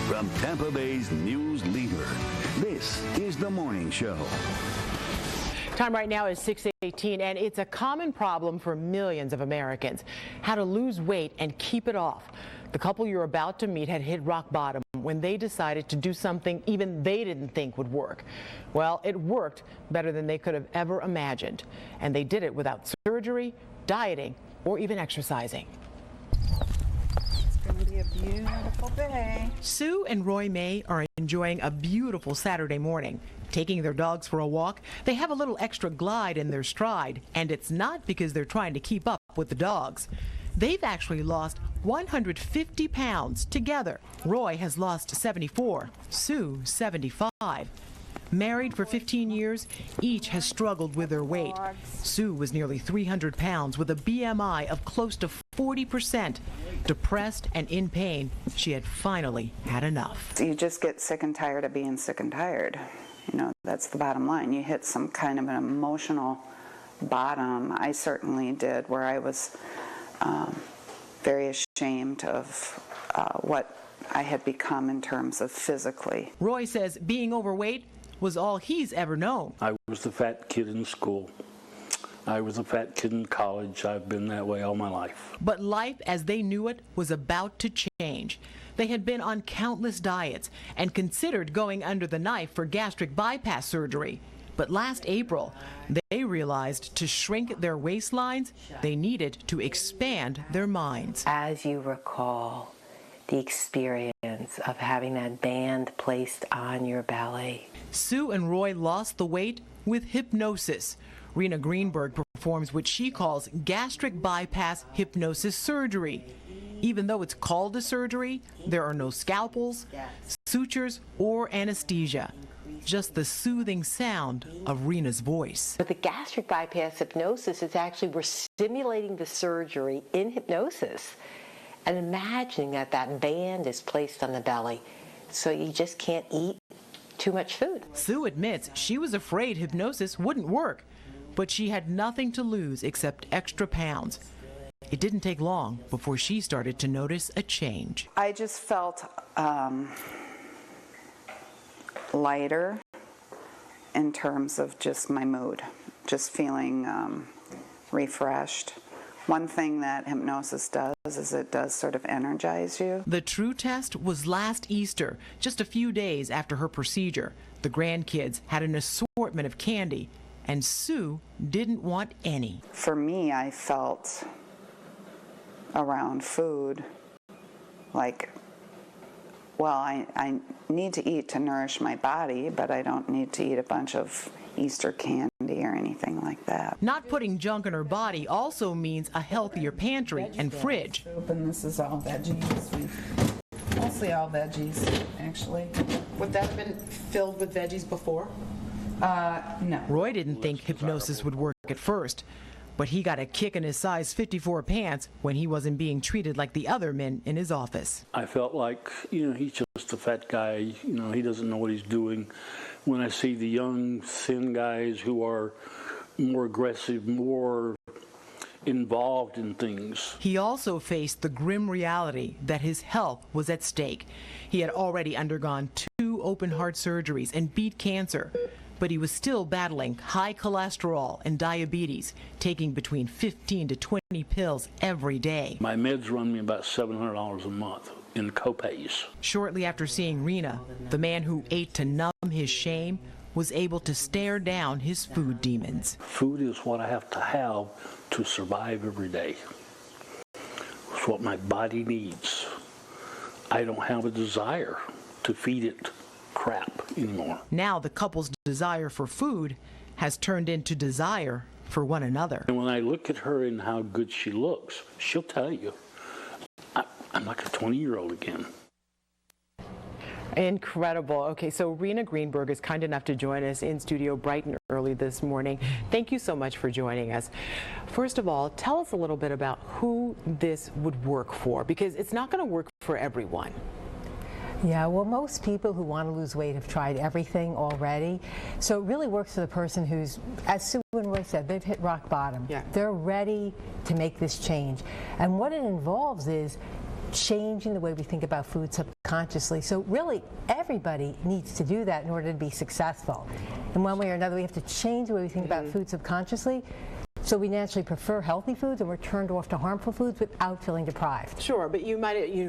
From Tampa Bay's news leader, this is The Morning Show. Time right now is 6:18, and it's a common problem for millions of Americans, how to lose weight and keep it off. The couple you're about to meet had hit rock bottom when they decided to do something even they didn't think would work. Well, it worked better than they could have ever imagined, and they did it without surgery, dieting, or even exercising. It's going to be a beautiful day. Sue and Roy May are enjoying a beautiful Saturday morning. Taking their dogs for a walk, they have a little extra glide in their stride, and it's not because they're trying to keep up with the dogs. They've actually lost 150 pounds together. Roy has lost 74, Sue 75. Married for 15 years, each has struggled with their weight. Sue was nearly 300 pounds with a BMI of close to 40%. Depressed and in pain, she had finally had enough. You just get sick and tired of being sick and tired. You know, that's the bottom line. You hit some kind of an emotional bottom. I certainly did, where I was very ashamed of what I had become in terms of physically. Roy says being overweight was all he's ever known. I was the fat kid in school. I was a fat kid in college. I've been that way all my life. But life as they knew it was about to change. They had been on countless diets and considered going under the knife for gastric bypass surgery. But last April, they realized to shrink their waistlines, they needed to expand their minds. As you recall, the experience of having that band placed on your belly. Sue and Roy lost the weight with hypnosis. Rena Greenberg performs what she calls gastric bypass hypnosis surgery. Even though it's called a surgery, there are no scalpels, sutures, or anesthesia. Just the soothing sound of Rena's voice. But the gastric bypass hypnosis is actually, we're stimulating the surgery in hypnosis and imagining that that band is placed on the belly so you just can't eat too much food. Sue admits she was afraid hypnosis wouldn't work, but she had nothing to lose except extra pounds. It didn't take long before she started to notice a change. I just felt lighter in terms of just my mood, just feeling refreshed. One thing that hypnosis does is it does sort of energize you. The true test was last Easter, just a few days after her procedure. The grandkids had an assortment of candy, and Sue didn't want any. For me, I felt around food like, well, I need to eat to nourish my body, but I don't need to eat a bunch of Easter candy or anything like that. Not putting junk in her body also means a healthier pantry and fridge. Soup, and this is all veggies. Mostly all veggies, actually. Would that have been filled with veggies before? No. Roy didn't think hypnosis would work at first, but he got a kick in his size 54 pants when he wasn't being treated like the other men in his office. I felt like, he's just a fat guy. He doesn't know what he's doing. When I see the young, thin guys who are more aggressive, more involved in things. He also faced the grim reality that his health was at stake. He had already undergone 2 open-heart surgeries and beat cancer. But he was still battling high cholesterol and diabetes, taking between 15 to 20 pills every day. My meds run me about $700 a month in copays. Shortly after seeing Rena, the man who ate to numb his shame was able to stare down his food demons. Food is what I have to survive every day. It's what my body needs. I don't have a desire to feed it crap anymore. Now the couple's desire for food has turned into desire for one another. And when I look at her and how good she looks, she'll tell you, I'm like a 20-year-old again. Incredible. Okay, so Rena Greenberg is kind enough to join us in studio bright and early this morning. Thank you so much for joining us. First of all, tell us a little bit about who this would work for, because it's not going to work for everyone. Yeah, well, most people who want to lose weight have tried everything already. So it really works for the person who's, as Sue and Roy said, they've hit rock bottom. Yeah. They're ready to make this change. And what it involves is changing the way we think about food subconsciously. So really, everybody needs to do that in order to be successful. In one way or another, we have to change the way we think about food subconsciously. So we naturally prefer healthy foods, and we're turned off to harmful foods without feeling deprived. Sure, but you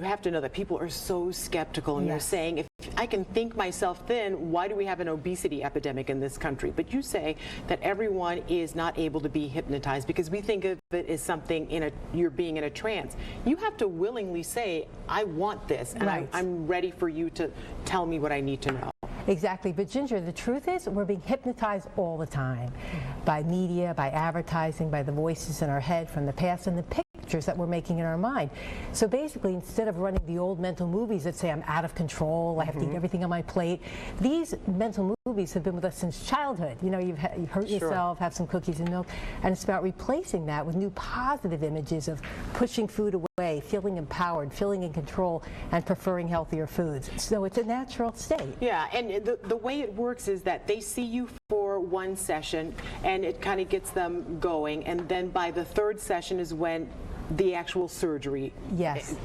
have to know that people are so skeptical, and Yes. you're saying, if I can think myself thin, why do we have an obesity epidemic in this country? But you say that everyone is not able to be hypnotized because we think of it as something you're being in a trance. You have to willingly say, I want this, and Right. I'm ready for you to tell me what I need to know. Exactly. But Ginger, the truth is we're being hypnotized all the time by media, by advertising, by the voices in our head from the past and the pictures that we're making in our mind. So basically, instead of running the old mental movies that say I'm out of control, I have to eat everything on my plate, these mental movies have been with us since childhood. You know, you hurt yourself, have some cookies and milk, and it's about replacing that with new positive images of pushing food away, feeling empowered, feeling in control, and preferring healthier foods. So it's a natural state. Yeah, and the way it works is that they see you for one session, and it kind of gets them going, and then by the third session is when the actual surgery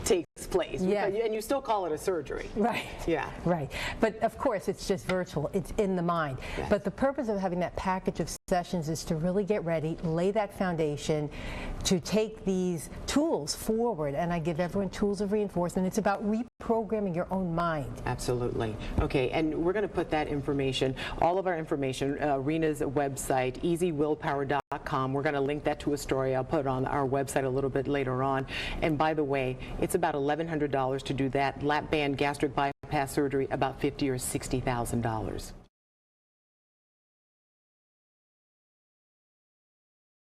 takes place. Yes. And you still call it a surgery. Right. Yeah. Right. But of course, it's just virtual. It's in the mind. Yes. But the purpose of having that package of sessions is to really get ready, lay that foundation, to take these tools forward. And I give everyone tools of reinforcement. It's about reprogramming your own mind. Absolutely. Okay, and we're going to put that information, all of our information, Rena's website, easywillpower.com. We're going to link that to a story. I'll put it on our website a little bit later on. And by the way, it's about $1,100 to do that. Lap band gastric bypass surgery, about $50,000 or $60,000.